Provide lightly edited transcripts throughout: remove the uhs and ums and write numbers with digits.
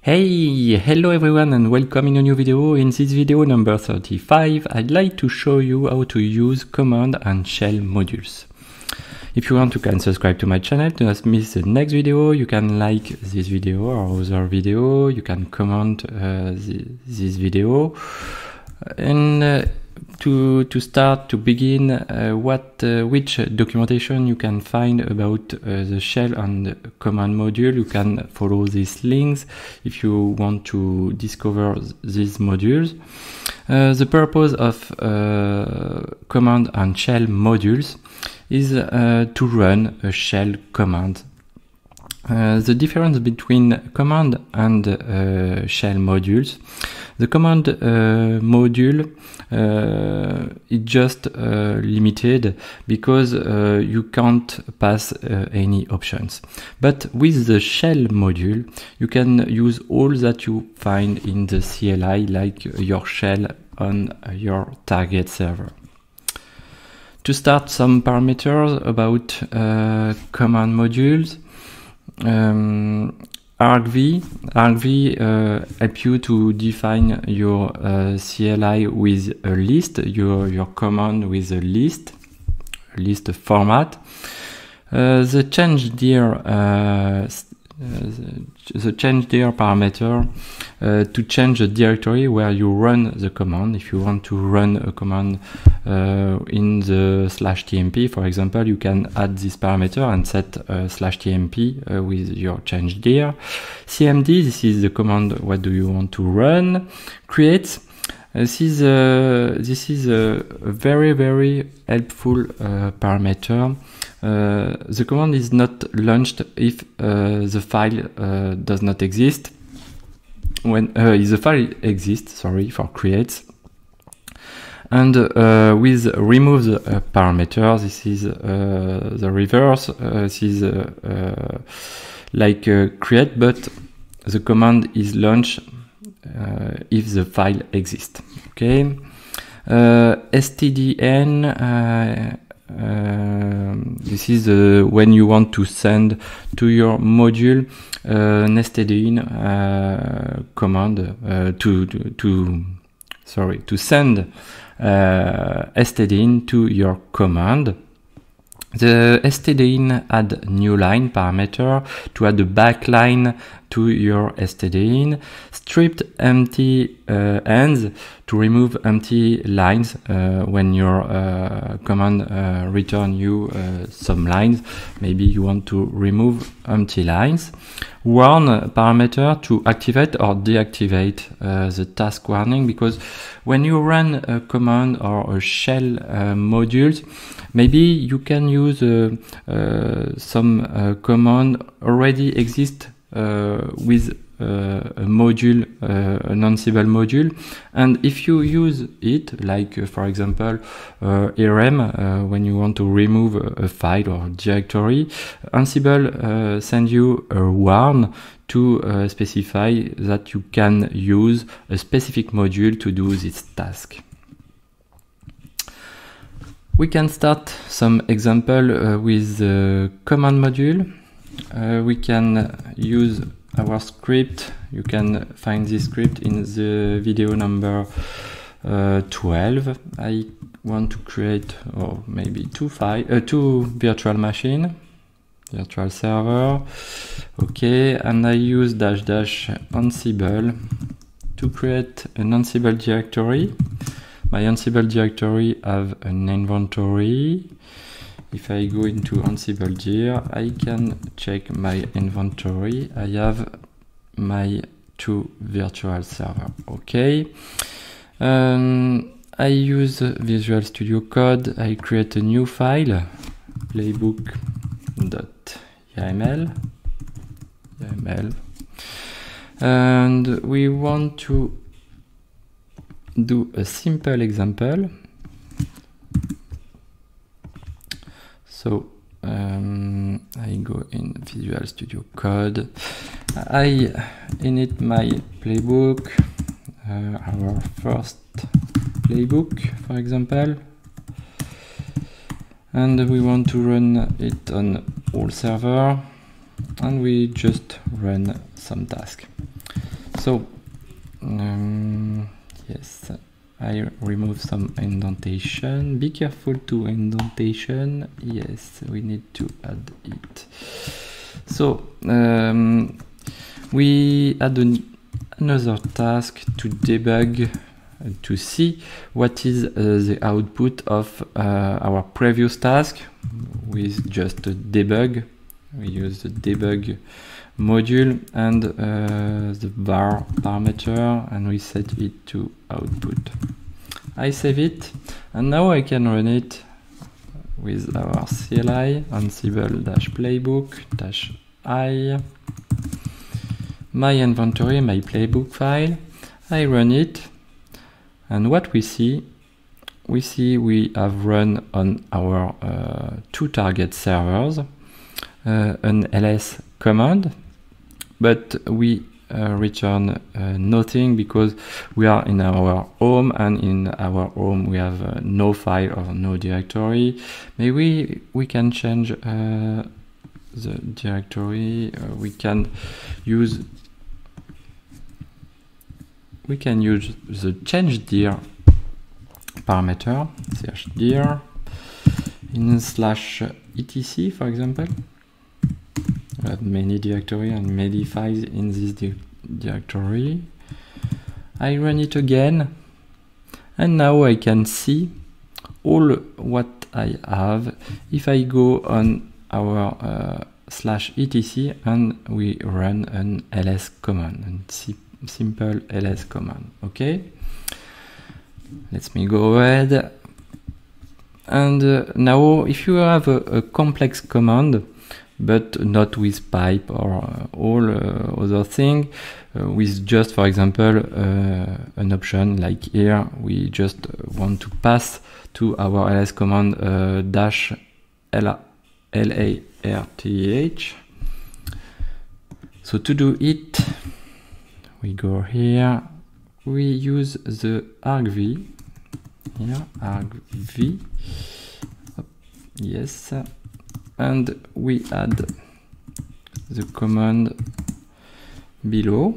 Hello everyone and welcome in a new video. In this video number 35, I'd like to show you how to use command and shell modules. If you want, you can subscribe to my channel to not miss the next video. You can like this video or other video. You can comment this video. And to begin, which documentation you can find about the shell and command module. You can follow these links if you want to discover these modules. The purpose of command and shell modules is to run a shell command. The difference between command and shell modules. The command module is just limited because you can't pass any options. But with the shell module, you can use all that you find in the CLI, like your shell on your target server. To start, some parameters about command modules. argv help you to define your CLI with a list, your command with a list format. The change dir parameter to change the directory where you run the command. If you want to run a command in the /tmp, for example, you can add this parameter and set /tmp with your change dir. cmd, this is the command what do you want to run. Create, this is a very helpful parameter. The command is not launched if the file does not exist. When if the file exists, sorry, for creates. And with remove the parameter, this is the reverse. This is like create, but the command is launched if the file exists. Okay. stdn. This is when you want to send to your module stdin command to send stdin to your command. The stdin add new line parameter to add a backline to your stdin. Stripped empty ends to remove empty lines when your command return you some lines. Maybe you want to remove empty lines. Warn parameter to activate or deactivate the task warning, because when you run a command or a shell modules, maybe you can use some command already exist with a module, an Ansible module, and if you use it, like for example rm, when you want to remove a file or directory, Ansible send you a warn to specify that you can use a specific module to do this task. We can start some example with the command module. We can use our script. You can find this script in the video number 12. I want to create, or maybe two virtual machine, virtual server. Okay, and I use -- Ansible to create an Ansible directory. My Ansible directory have an inventory. If I go into Ansible dir, I can check my inventory. I have my 2 virtual server. Okay. I use Visual Studio Code. I create a new file, playbook.yml. And we want to do a simple example. So I go in Visual Studio Code. I init my playbook, our first playbook, for example, and we want to run it on all server, and we just run some task. So yes, I remove some indentation. Be careful to indentation. Yes, we need to add it. So we add another task to debug, to see what is the output of our previous task with just a debug. We use the debug module and the var parameter, and we set it to output. I save it, and now I can run it with our CLI ansible-playbook-i, my inventory, my playbook file. I run it, and what we see we have run on our 2 target servers an ls command, but we return nothing because we are in our home, and in our home we have no file or no directory. Maybe we can change the directory. We can use the change dir parameter, dir in /etc, for example. We have many directory and many files in this directory. I run it again, and now I can see all what I have if I go on our /etc and we run an ls command, and simple ls command. Okay, let me go ahead. And now if you have a complex command but not with pipe or all other thing, with just, for example, an option like here, we just want to pass to our ls command dash larth. So to do it, we go here, we use the argv, here, argv, yes, and we add the command below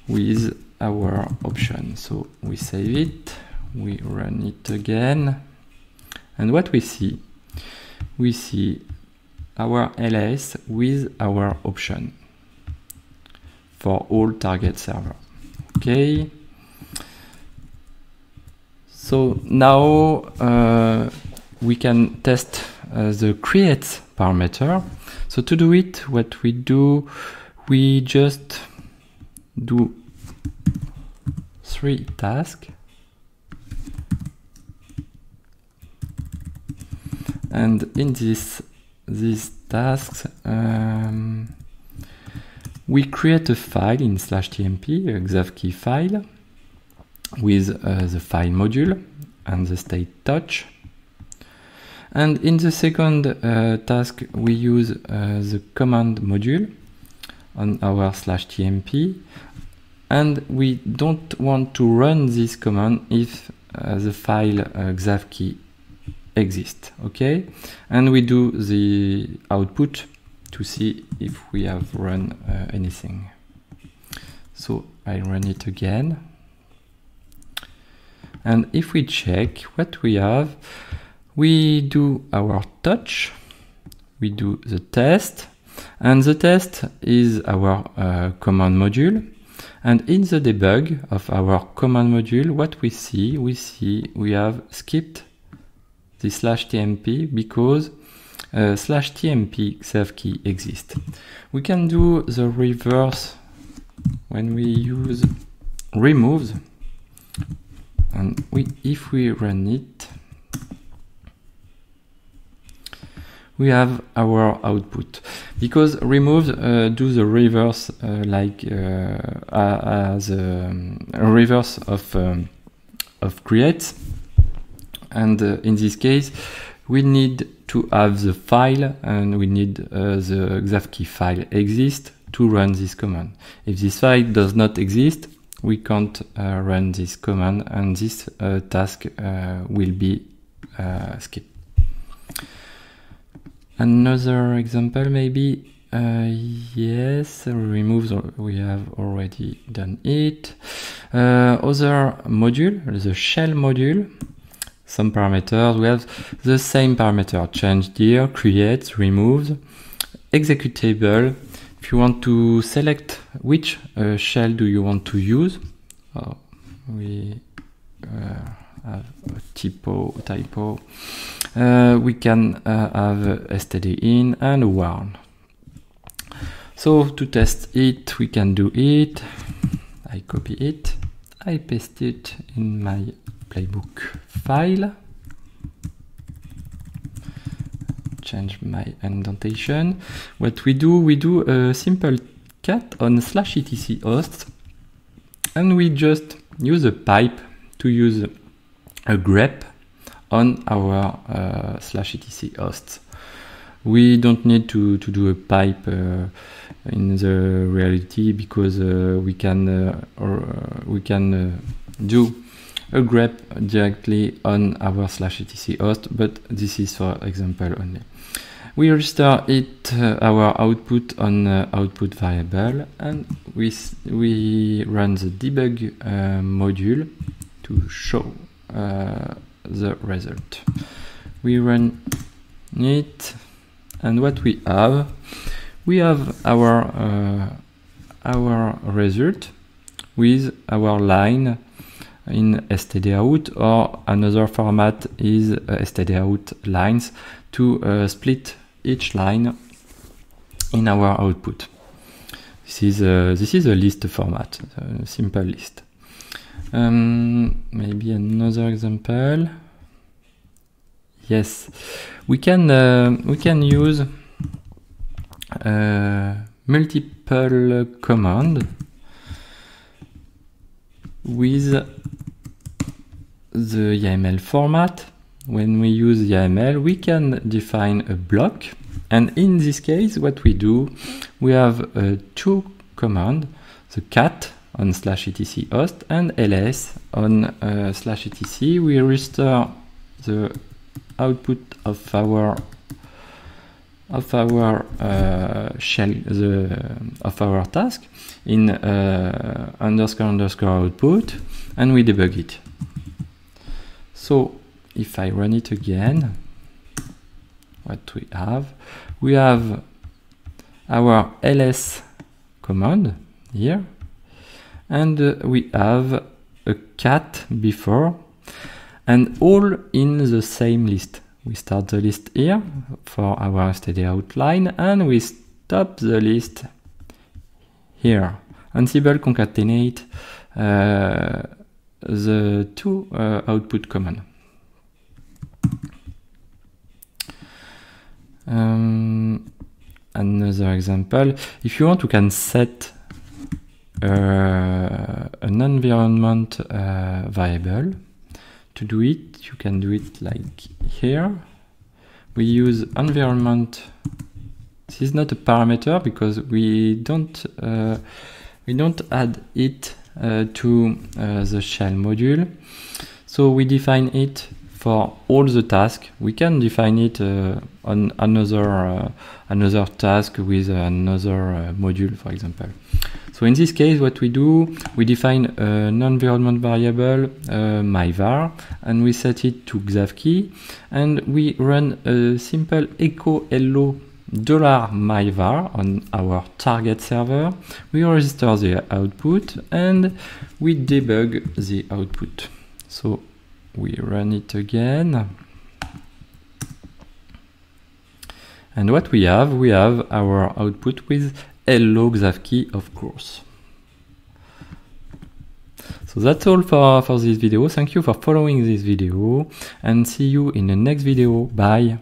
with our option. So we save it, we run it again, and what we see our ls with our option for all target server. Okay, so now we can test the create parameter. So to do it, what we do, we just do 3 tasks, and in these tasks we create a file in /tmp, a xavkey file, with the file module and the state touch. And in the second task, we use the command module on our /tmp, and we don't want to run this command if the file xavkey exists. Okay, and we do the output to see if we have run anything. So I run it again, and if we check what we have, we do our touch, we do the test, and the test is our command module. And in the debug of our command module, what we see we have skipped the /tmp because /tmp xavkey exists. We can do the reverse when we use removes, and if we run it, we have our output, because removes do the reverse like as a reverse of create, and in this case we need to have the file, and we need the xavkey file exist to run this command. If this file does not exist, we can't run this command, and this task will be skipped. Another example, maybe Yes, remove, we have already done it. Other module, the shell module, some parameters, we have the same parameter, change dir, create, remove, executable. If you want to select which shell do you want to use, we have a typo, we can have stdin and warn. So to test it, we can do it. I copy it, I paste it in my playbook file, change my indentation. What we do a simple cat on /etc host, and we just use a pipe to use a grep on our /etc hosts. We don't need to do a pipe in the reality, because we can do a grep directly on our /etc host, but this is for example only. We register it our output on output variable, and we run the debug module to show the result. We run it, and what we have our result with our line in stdout, or another format is stdout lines, to split each line in our output. This is a list format, a simple list. Maybe another example. Yes, we can use multiple command with the YAML format. When we use YAML, we can define a block, and in this case, what we do, we have two commands: the cat on /etc host and ls on /etc. We restore the output of our shell, of our task in __ output, and we debug it. So if I run it again, what we have our ls command here, and we have a cat before, and all in the same list. We start the list here for our stdout line, and we stop the list here. Ansible concatenate the two output command. Another example, if you want, you can set an environment variable. To do it, you can do it like here. We use environment. This is not a parameter because we don't add it to the shell module. So we define it for all the tasks. We can define it on another task with another module, for example. So in this case, what we do, we define an environment variable, myvar, and we set it to xavkey, and we run a simple echo hello $myvar on our target server. We register the output, and we debug the output. So we run it again. And what we have our output with hello xavkey, of course. So that's all for this video. Thank you for following this video, and see you in the next video. Bye.